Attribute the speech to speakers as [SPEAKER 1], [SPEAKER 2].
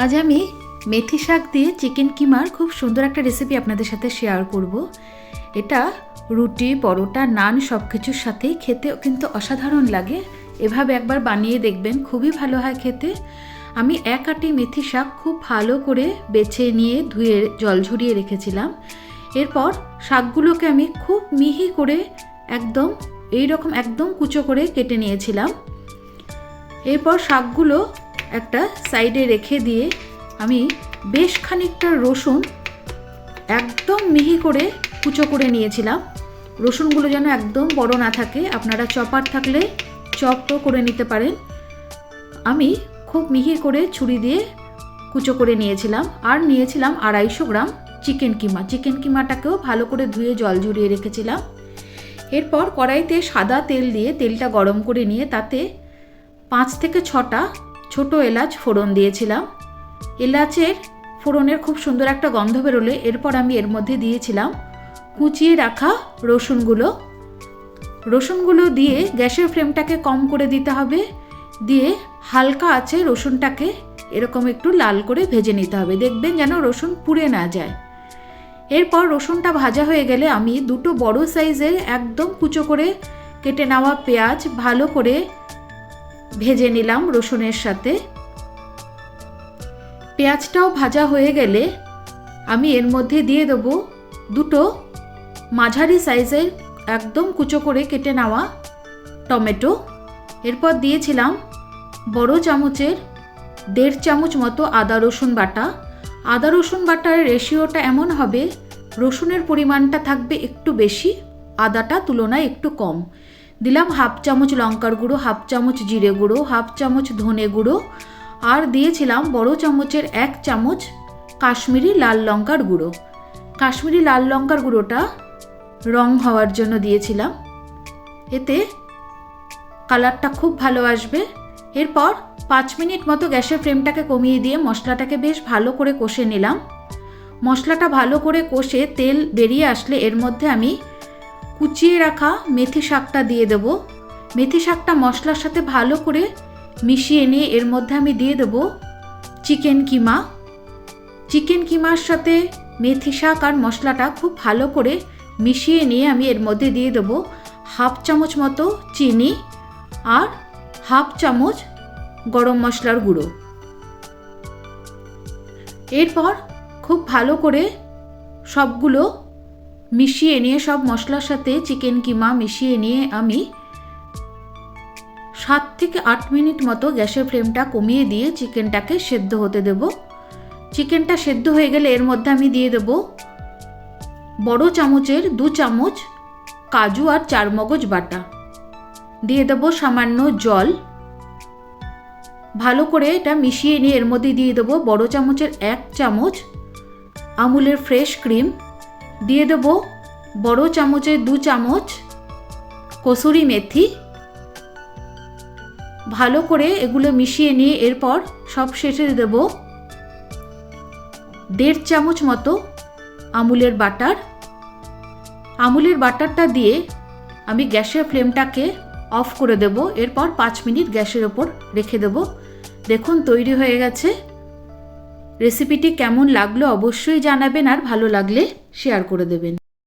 [SPEAKER 1] আজ আমি মেথি শাক দিয়ে চিকেন কিমার খুব সুন্দর একটা রেসিপি আপনাদের সাথে শেয়ার করব। এটা রুটি, পরোটা, নান সব কিছুর সাথেই খেতেও কিন্তু অসাধারণ লাগে। এভাবে একবার বানিয়ে দেখবেন, খুবই ভালো হয় খেতে। আমি এক আঁটি মেথি শাক খুব ভালো করে বেছে নিয়ে ধুয়ে জল ঝরিয়ে রেখেছিলাম। এরপর শাকগুলোকে আমি খুব মিহি করে একদম কুচো করে কেটে নিয়েছিলাম। এরপর শাকগুলো একটা সাইডে রেখে দিয়ে আমি বেশ খানিকটা রসুন একদম মিহি করে কুচো করে নিয়েছিলাম। রসুনগুলো যেন একদম বড় না থাকে, আপনারা চপার থাকলে চপও করে নিতে পারেন। আমি খুব মিহি করে ছুরি দিয়ে কুচো করে নিয়েছিলাম। আর নিয়েছিলাম 250 গ্রাম চিকেন কিমাটাকেও ভালো করে ধুয়ে জল ঝরিয়ে রেখেছিলাম। এরপর কড়াইতে সাদা তেল দিয়ে তেলটা গরম করে নিয়ে তাতে 5 থেকে 6টা ছোট এলাচ ফোড়ন দিয়েছিলাম। এলাচের ফোড়নের খুব সুন্দর একটা গন্ধ বেরোলে এরপর আমি এর মধ্যে দিয়েছিলাম কুচিয়ে রাখা রসুনগুলো দিয়ে গ্যাসের ফ্লেমটাকে কম করে দিতে হবে। দিয়ে হালকা আঁচে রসুনটাকে এরকম একটু লাল করে ভেজে নিতে হবে, দেখবেন যেন রসুন পুড়ে না যায়। এরপর রসুনটা ভাজা হয়ে গেলে আমি 2টো বড় সাইজের একদম কুচো করে কেটে নেওয়া পেঁয়াজ ভালো করে ভেজে নিলাম রসুনের সাথে। পেঁয়াজটাও ভাজা হয়ে গেলে আমি এর মধ্যে দিয়ে দেবো 2টো মাঝারি সাইজের একদম কুচো করে কেটে নেওয়া টমেটো। এরপর দিয়েছিলাম বড় চামচের 1.5 চামচ মতো আদা রসুন বাটার রেশিওটা এমন হবে, রসুনের পরিমাণটা থাকবে একটু বেশি, আদাটা তুলনায় একটু কম। দিলাম 1/2 চামচ লঙ্কার গুঁড়ো, 1/2 চামচ জিরে গুঁড়ো, 1/2 চামচ ধনে গুঁড়ো, আর দিয়েছিলাম বড় চামচের 1 চামচ কাশ্মীরি লাল লঙ্কার গুঁড়ো। কাশ্মীরি লাল লঙ্কার গুঁড়োটা রং হওয়ার জন্য দিয়েছিলাম, এতে কালারটা খুব ভালো আসবে। এরপর 5 মিনিট মতো গ্যাসের ফ্লেমটাকে কমিয়ে দিয়ে মশলাটাকে বেশ ভালো করে কষে নিলাম। মশলাটা ভালো করে কষে তেল বেরিয়ে আসলে এর মধ্যে আমি কুচিয়ে রাখা মেথি শাকটা দিয়ে দেবো। মেথি শাকটা মশলার সাথে ভালো করে মিশিয়ে নিয়ে এর মধ্যে আমি দিয়ে দেবো চিকেন কিমার সাথে মেথি শাক আর মশলাটা খুব ভালো করে মিশিয়ে নিয়ে আমি এর মধ্যে দিয়ে দেবো 1/2 চামচ মতো চিনি আর 1/2 চামচ গরম মশলার গুঁড়ো। এরপর খুব ভালো করে সবগুলো মিশিয়ে নিয়ে, সব মশলার সাথে চিকেন কিমা মিশিয়ে নিয়ে আমি 7 থেকে 8 মিনিট মতো গ্যাসের ফ্লেমটা কমিয়ে দিয়ে চিকেনটাকে সেদ্ধ হতে দেব। চিকেনটা সেদ্ধ হয়ে গেলে এর মধ্যে আমি দিয়ে দেব বড় চামচের 2 চামচ কাজু আর চারমগজ বাটা, দিয়ে দেব সামান্য জল। ভালো করে এটা মিশিয়ে নিয়ে এর মধ্যে দিয়ে দেব বড় চামচের 1 চামচ আমুলের ফ্রেশ ক্রিম, দিয়ে দেব বড় চামচের 2 চামচ কসুরি মেথি। ভালো করে এগুলো মিশিয়ে নিয়ে এরপর সব শেষে দেব 1.5 চামচ মতো আমুলের বাটারটা দিয়ে আমি গ্যাসের ফ্লেমটাকে অফ করে দেব। এরপর 5 মিনিট গ্যাসের ওপর রেখে দেব। দেখুন তৈরি হয়ে গেছে। রেসিপিটি কেমন লাগলো অবশ্যই জানাবেন, আর ভালো লাগলে শেয়ার করে দেবেন।